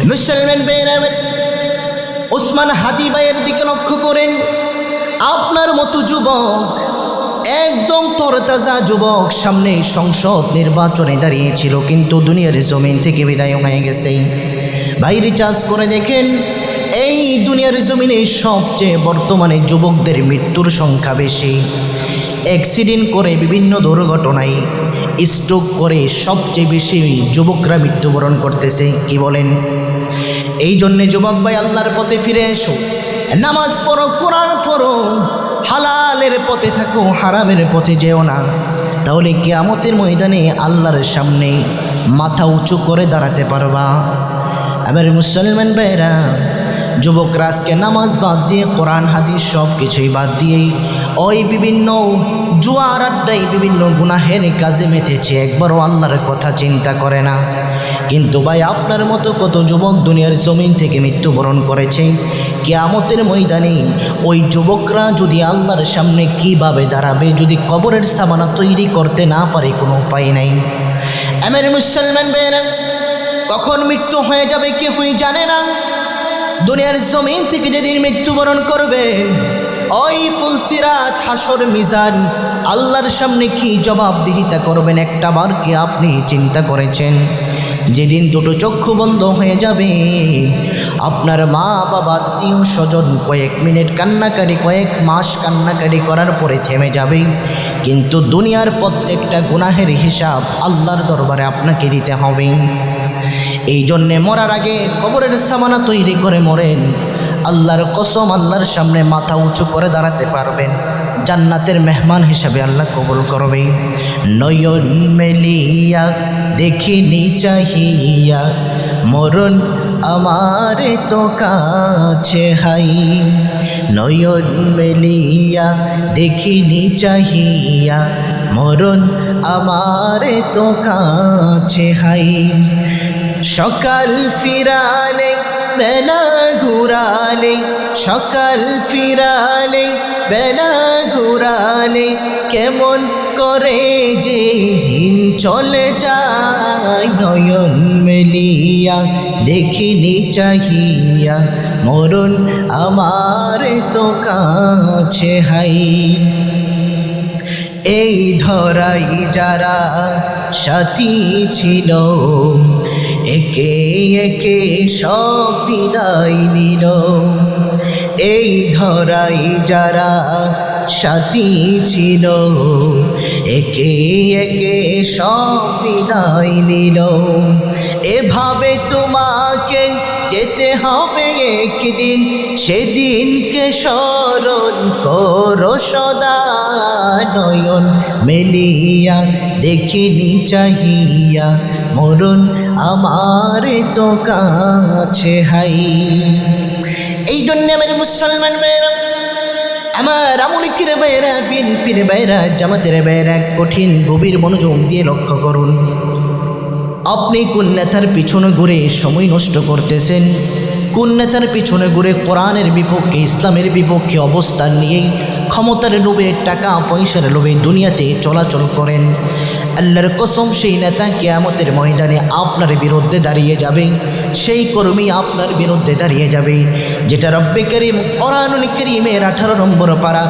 মুসলমান ভাইরা, ওসমান হাদি ভাইয়ের দিকে লক্ষ্য করেন। আপনার মতো যুবক, একদম তরতাজা যুবক, সামনে সংসদ নির্বাচনে দাঁড়িয়েছিল, কিন্তু দুনিয়ার জমিন থেকে বিদায় হয়ে গেছে। ভাই রিচার্জ করে দেখেন, এই দুনিয়ার জমিনে সবচেয়ে বর্তমানে যুবকদের মৃত্যুর সংখ্যা বেশি। অ্যাক্সিডেন্ট করে, বিভিন্ন দুর্ঘটনায়, স্ট্রোক করে সবচেয়ে বেশি যুবকরা মৃত্যুবরণ করতেছে। কি বলেন? এই জন্যে যুবক ভাই, আল্লাহর পথে ফিরে এসো, নামাজ পড়ো, কোরআন পড়ো, হালালের পথে থাকো, হারামের পথে যেও না। তাহলে কিয়ামতের ময়দানে আল্লাহর সামনে মাথা উঁচু করে দাঁড়াতে পারবা। আবার মুসলমান ভাইরা, যুবকরা আজকে নামাজ বাদ দিয়ে, কোরআন হাদিস সব কিছুই বাদ দিয়েই ওই বিভিন্ন জুয়ার আড্ডায়, বিভিন্ন গুনাহের কাজে মেতেছে, একবারও আল্লাহর কথা চিন্তা করে না। কিন্তু ভাই, আপনার মতো কত যুবক দুনিয়ার জমিন থেকে মৃত্যুবরণ করেছে। কিয়ামতের ময়দানে ওই যুবকরা যদি আল্লাহর সামনে কিভাবে দাঁড়াবে, যদি কবরের সামানা তৈরি করতে না পারে, কোনো উপায় নাই। আমার মুসলমান ভাইরা, কখন মৃত্যু হয়ে যাবে কেউই জানে না। দুনিয়ার জমিন থেকে যেদিন মৃত্যুবরণ করবে, ওই ফুলসিরাত, হাসর, মিজান, আল্লাহর সামনে কি জবাবদিহিতা করবেন, একটা বার কি আপনি চিন্তা করেছেন? যেদিন দুটো চক্ষু বন্ধ হয়ে যাবে, আপনার মা বাবা, আত্মীয় স্বজন কয়েক মিনিট কান্নাকাটি, কয়েক মাস কান্নাকাটি করার পরে থেমে যাবে, কিন্তু দুনিয়ার প্রত্যেকটা গুনাহের হিসাব আল্লাহর দরবারে আপনাকে দিতে হবে। এই জন্যে মরার আগে কবরের সামানা তৈরি করে মরেন। আল্লাহর কসম, আল্লাহর সামনে মাথা উঁচু করে দাঁড়াতে পারবেন, জান্নাতের মেহমান হিসাবে আল্লাহ কবুল করবে। নয়ন মেলিয়া দেখিনি চাহিয়া, মরণ আমার তো কাছে হাই। নয়ন মেলিয়া দেখিনি চাহিয়া, মরণ আমার তো কাছে হাই। সকাল ফিরালে, বেলা ঘুরালে, সকাল ফিরালে, বেলা ঘুরালে, কেমন করে যে দিন চলে যায়। নয়ন মেলিয়া দেখিনি চাহিয়া, মরণ আমার তো কাছে হাই। এই ধরাই যারা সাথী ছিল, একে একে সব বিদায় নিল। এই ধরাই যারা সাথী ছিল, একে একে সব বিদায় নিল। এভাবে তোমাকে যেতে হবে একদিন, সেদিনকে স্মরণ করো সদা। নয়ন মেলিয়া দেখিনি চাহিয়া, মরণ আমার তো কাছে হাই। এই জন্য আমার মুসলমান ভাইরা, আমার আমলিকের ভাইরা, বিএনপির ভাইরা, জামাতের ভাইরা, কঠিন গভীর মনোযোগ দিয়ে লক্ষ্য করুন। আপনি কোন নেতার পিছনে ঘুরে সময় নষ্ট করতেছেন? কোন নেতার পিছনে ঘুরে কোরআনের বিপক্ষে, ইসলামের বিপক্ষে অবস্থান নিয়েই ক্ষমতার লোভে, টাকা পয়সার লোভে দুনিয়াতে চলাচল করেন? আল্লাহর কসম, সেই নেতা কিয়ামতের ময়দানে আপনার বিরুদ্ধে দাঁড়িয়ে যাবে, সেই কর্মী আপনার বিরুদ্ধে দাঁড়িয়ে যাবে। যেটা রব্বে কারীম কোরআনুল কারীমের 18 নম্বর পারা,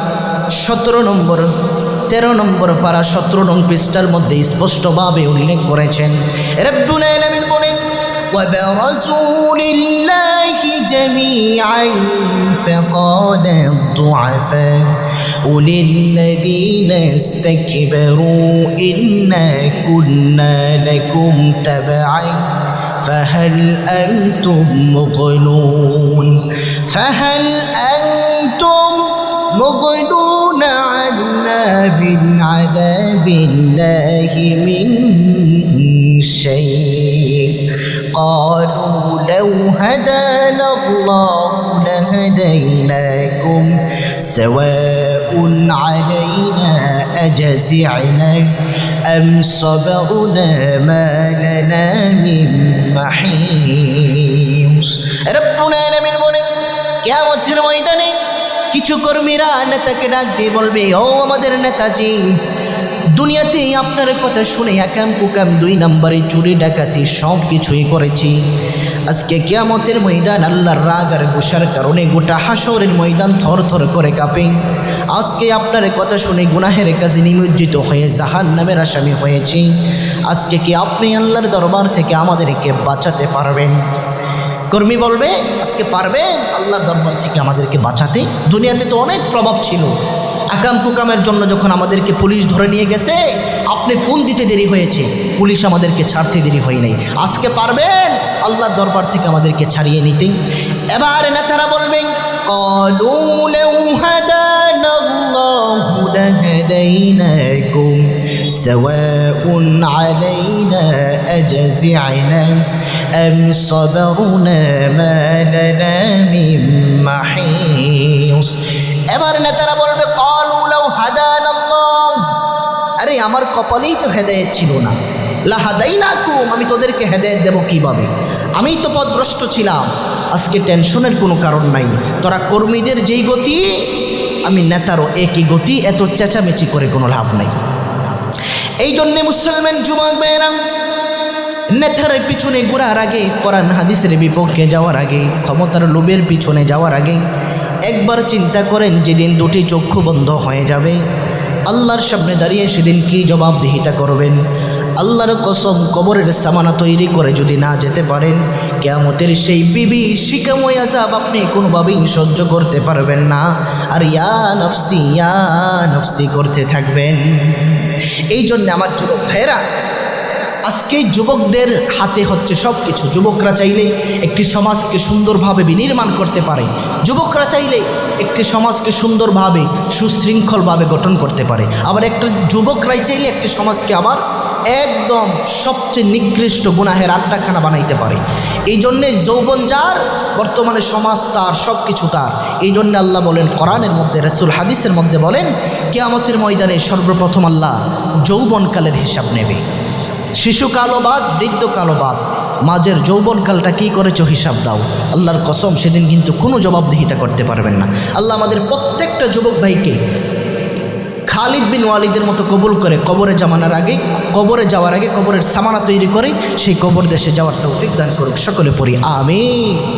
17 নম্বর, 13 নম্বর পারা, 17 নং পৃষ্ঠার মধ্যে স্পষ্টভাবে উল্লেখ করেছেন। রব্বুল আলামিন বলেন, وبرزوا لله جميعا فقال الضعفاء للذين استكبروا إنا كنا لكم تبعا فهل أنتم مغنون فهل أنتم مغنون عنا من عذاب الله من شيء قالوا لو هدانا الله لهديناكم سواء علينا أجزعنا أم صبرنا ما لنا من محيص। ربنا العالمين বলেন, কিয়ামতের ময়দানে কিছু কর্মীরা নেতাকে ডাক দিয়ে বলবে, ও আমাদের নেতাজি, দুনিয়াতে আপনার কথা শুনে একাম কুকাম 2 নম্বরে চুরি ডাকাতি সব কিছুই করেছি, আজকে কিয়ামতের ময়দান আল্লাহর রাগ আর গুসার কারণে গোটা হাসরের ময়দান থর থর করে কাঁপে। আজকে আপনার কথা শুনে গুনাহের কাজে নিমজ্জিত হয়ে জাহান্নামের আসামি হয়েছি। আজকে কি আপনি আল্লাহর দরবার থেকে আমাদেরকে বাঁচাতে পারবেন? কর্মী বলবে আজকে পারবেন আল্লাহর দরবার থেকে আমাদেরকে বাঁচাতে? দুনিয়াতে তো অনেক প্রভাব ছিল। আকাম কুকামের জন্য যখন আমাদেরকে পুলিশ ধরে নিয়ে গেছে, আপনি ফোন দিতে দেরি হয়েছে, পুলিশ আমাদেরকে ছাড়তে দেরি হয় নাই। আজকে পারবেন আল্লাহর দরবার থেকে আমাদেরকে ছাড়িয়ে নিতে? এবার নেতারা বলবেন ক্বালু লাউ হাদানাল্লাহু লাহাদাইনাকুম সাওয়াউন আলাইনা আজজি'না আম সাবারনা মা লানা মিন মাহিস। এবার নেতারা বলবে ক্বালু লাউ হাদানাল্লাহ, আরে আমার কপালেই তো হেদায়েত ছিল না, লাহাদাইনাকুম, আমি তোদেরকে হেদায়েত দেব কিভাবে? আমি তো পথভ্রষ্ট ছিলাম। আজকে টেনশনের কোনো কারণ নাই। তোরা কর্মীদের যেই গতি, আমি নেতারও একই গতি, এত চেঁচামেচি করে কোনো লাভ নাই। এই জন্যে মুসলমান যুবক ভাইয়েরা, নেতার পিছনে ঘোরার আগে, কোরআন হাদিসের বিপক্ষে যাওয়ার আগে, ক্ষমতার লোভের পিছনে যাওয়ার আগে একবার চিন্তা করেন, যেদিন দুটি চক্ষু বন্ধ হয়ে যাবে, আল্লাহর সামনে দাঁড়িয়ে সেদিন কি জবাবদিহিতা করবেন? আল্লাহর কসম, কবরের সামানা তৈরি করে যদি না যেতে পারেন, কিয়ামতের সেই বিবি শিকাময় আযাব আপনি কোনোভাবেই সহ্য করতে পারবেন না। আর ইয়া নফসি করতে থাকবেন। এই জন্য আমার যুবক ভাইয়েরা, আজকে যুবকদের হাতে হচ্ছে সব কিছু। যুবকরা চাইলে একটি সমাজকে সুন্দরভাবে বিনির্মাণ করতে পারে। যুবকরা চাইলে একটি সমাজকে সুন্দরভাবে সুশৃঙ্খলভাবে গঠন করতে পারে। আবার একটা যুবকরাই চাইলে একটি সমাজকে আবার একদম সবচেয়ে নিকৃষ্ট গুনাহের আড্ডাখানা বানাইতে পারে। এই জন্যে যৌবন যার, বর্তমানে সমাজ তার, সব কিছু তার। এই জন্য আল্লাহ বলেন কোরআনের মধ্যে, রাসূল হাদিসের মধ্যে বলেন, কিয়ামতের ময়দানে সর্বপ্রথম আল্লাহ যৌবনকালের হিসাব নেবে। শিশুকালও বাদ, বৃদ্ধকালও বাদ, মাঝের যৌবনকালটা কী করেছো হিসাব দাও। আল্লাহর কসম, সেদিন কিন্তু কোনো জবাবদিহিতা করতে পারবেন না। আল্লাহ আমাদের প্রত্যেকটা যুবক ভাইকে খালিদ বিন ওয়ালিদের মতো কবুল করে কবরে যাওয়ার আগে কবরের সামানা তৈরি করে সেই কবর দেশে যাওয়ার তৌফিক দান করুক। সকলে পড়ি আমিন।